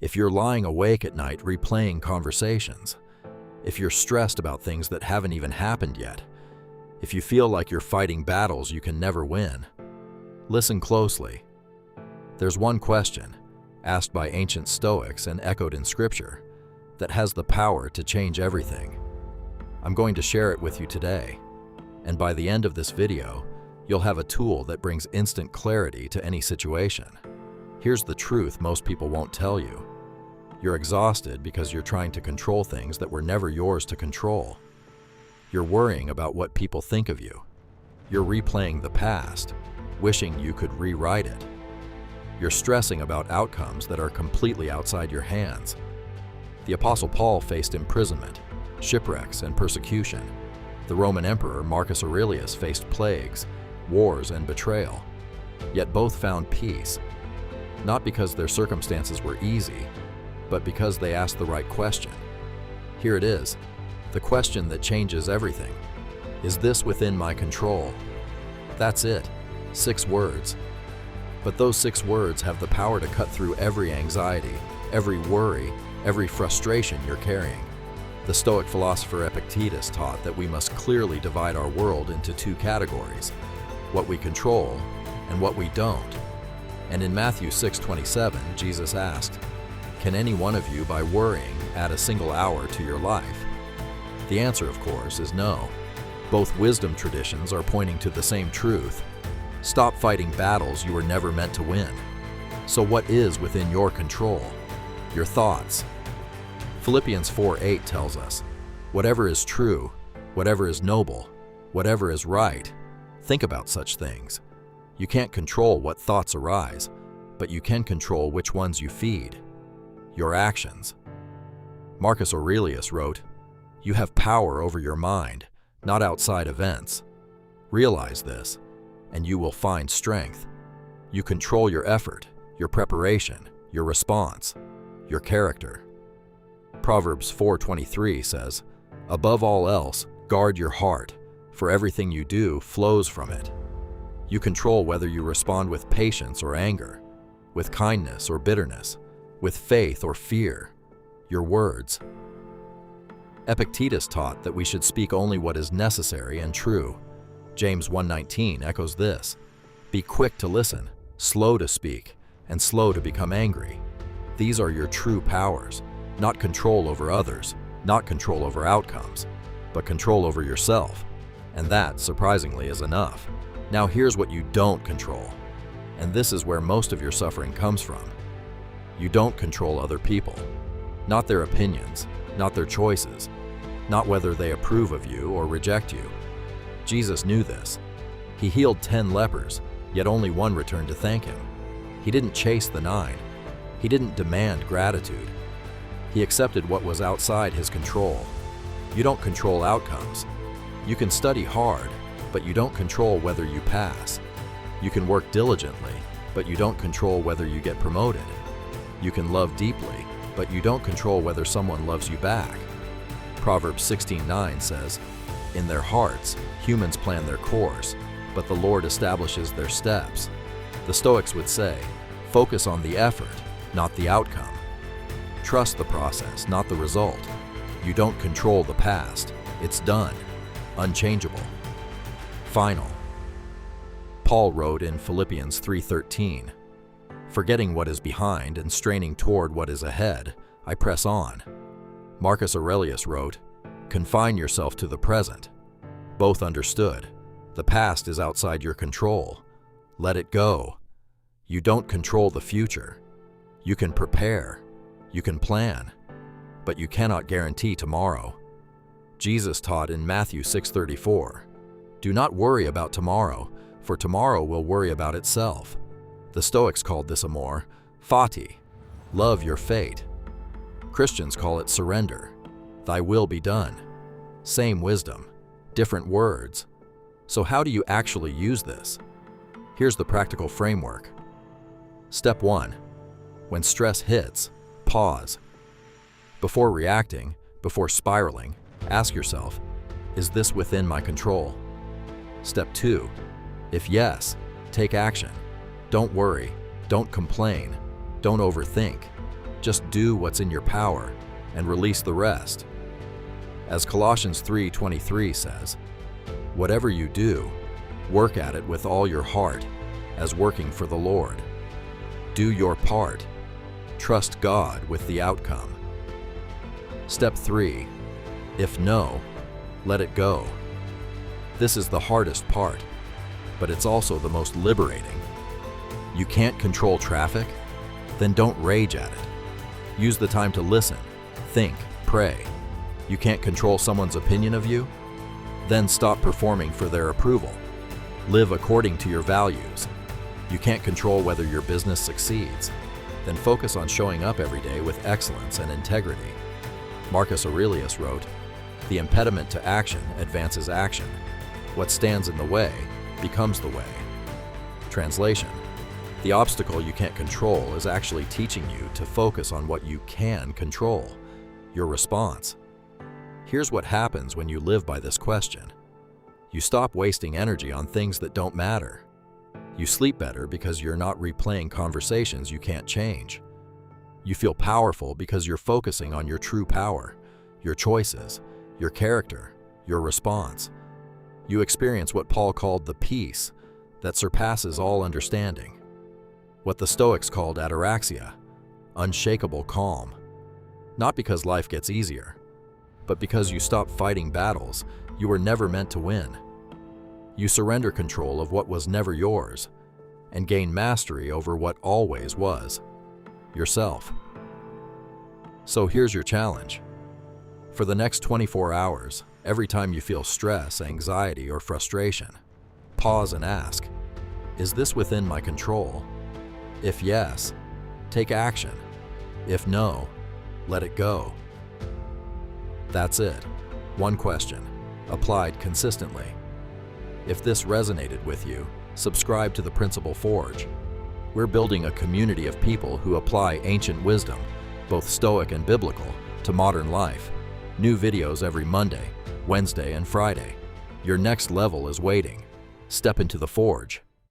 if you're lying awake at night replaying conversations, if you're stressed about things that haven't even happened yet, if you feel like you're fighting battles you can never win, listen closely. There's one question, asked by ancient Stoics and echoed in Scripture, that has the power to change everything. I'm going to share it with you today, and by the end of this video, you'll have a tool that brings instant clarity to any situation. Here's the truth most people won't tell you. You're exhausted because you're trying to control things that were never yours to control. You're worrying about what people think of you. You're replaying the past, wishing you could rewrite it. You're stressing about outcomes that are completely outside your hands. The Apostle Paul faced imprisonment, shipwrecks, and persecution. The Roman Emperor Marcus Aurelius faced plagues, wars, and betrayal. Yet both found peace, not because their circumstances were easy, but because they asked the right question. Here it is, the question that changes everything. Is this within my control? That's it, 6 words. But those 6 words have the power to cut through every anxiety, every worry, every frustration you're carrying. The Stoic philosopher Epictetus taught that we must clearly divide our world into 2 categories, what we control and what we don't. And in Matthew 6:27, Jesus asked, "Can any one of you, by worrying, add a single hour to your life?" The answer, of course, is no. Both wisdom traditions are pointing to the same truth. Stop fighting battles you were never meant to win. So what is within your control? Your thoughts. Philippians 4:8 tells us, "Whatever is true, whatever is noble, whatever is right, think about such things." You can't control what thoughts arise, but you can control which ones you feed. Your actions. Marcus Aurelius wrote, "You have power over your mind, not outside events. Realize this, and you will find strength. You control your effort, your preparation, your response, your character." Proverbs 4:23 says, "Above all else, guard your heart, for everything you do flows from it." You control whether you respond with patience or anger, with kindness or bitterness, with faith or fear, your words. Epictetus taught that we should speak only what is necessary and true. James 1:19 echoes this, "Be quick to listen, slow to speak, and slow to become angry." These are your true powers, not control over others, not control over outcomes, but control over yourself. And that, surprisingly, is enough. Now here's what you don't control, and this is where most of your suffering comes from. You don't control other people, not their opinions, not their choices, not whether they approve of you or reject you. Jesus knew this. He healed 10 lepers, yet only 1 returned to thank him. He didn't chase the 9. He didn't demand gratitude. He accepted what was outside his control. You don't control outcomes. You can study hard, but you don't control whether you pass. You can work diligently, but you don't control whether you get promoted. You can love deeply, but you don't control whether someone loves you back. Proverbs 16:9 says, "In their hearts, humans plan their course, but the Lord establishes their steps." The Stoics would say, focus on the effort, not the outcome. Trust the process, not the result. You don't control the past. It's done, unchangeable, final. Paul wrote in Philippians 3:13, "Forgetting what is behind and straining toward what is ahead, I press on." Marcus Aurelius wrote, "Confine yourself to the present." Both understood. The past is outside your control. Let it go. You don't control the future. You can prepare. You can plan. But you cannot guarantee tomorrow. Jesus taught in Matthew 6:34, "Do not worry about tomorrow, for tomorrow will worry about itself." The Stoics called this amor fati, love your fate. Christians call it surrender, thy will be done. Same wisdom, different words. So how do you actually use this? Here's the practical framework. Step 1. When stress hits, pause. Before reacting, before spiraling, ask yourself, is this within my control? Step 2. If yes, take action. Don't worry, don't complain, don't overthink. Just do what's in your power and release the rest. As Colossians 3:23 says, "Whatever you do, work at it with all your heart, as working for the Lord." Do your part. Trust God with the outcome. Step 3. If no, let it go. This is the hardest part, but it's also the most liberating. You can't control traffic? Then don't rage at it. Use the time to listen, think, pray. You can't control someone's opinion of you? Then stop performing for their approval. Live according to your values. You can't control whether your business succeeds? Then focus on showing up every day with excellence and integrity. Marcus Aurelius wrote, "The impediment to action advances action. What stands in the way becomes the way." Translation: the obstacle you can't control is actually teaching you to focus on what you can control, your response. Here's what happens when you live by this question. You stop wasting energy on things that don't matter. You sleep better because you're not replaying conversations you can't change. You feel powerful because you're focusing on your true power, your choices, your character, your response. You experience what Paul called the peace that surpasses all understanding. What the Stoics called ataraxia, unshakable calm. Not because life gets easier, but because you stop fighting battles you were never meant to win. You surrender control of what was never yours and gain mastery over what always was, yourself. So here's your challenge. For the next 24 hours, every time you feel stress, anxiety, or frustration, pause and ask, is this within my control? If yes, take action. If no, let it go. That's it. One question, applied consistently. If this resonated with you, subscribe to the Principle Forge. We're building a community of people who apply ancient wisdom, both Stoic and biblical, to modern life. New videos every Monday, Wednesday, and Friday. Your next level is waiting. Step into the Forge.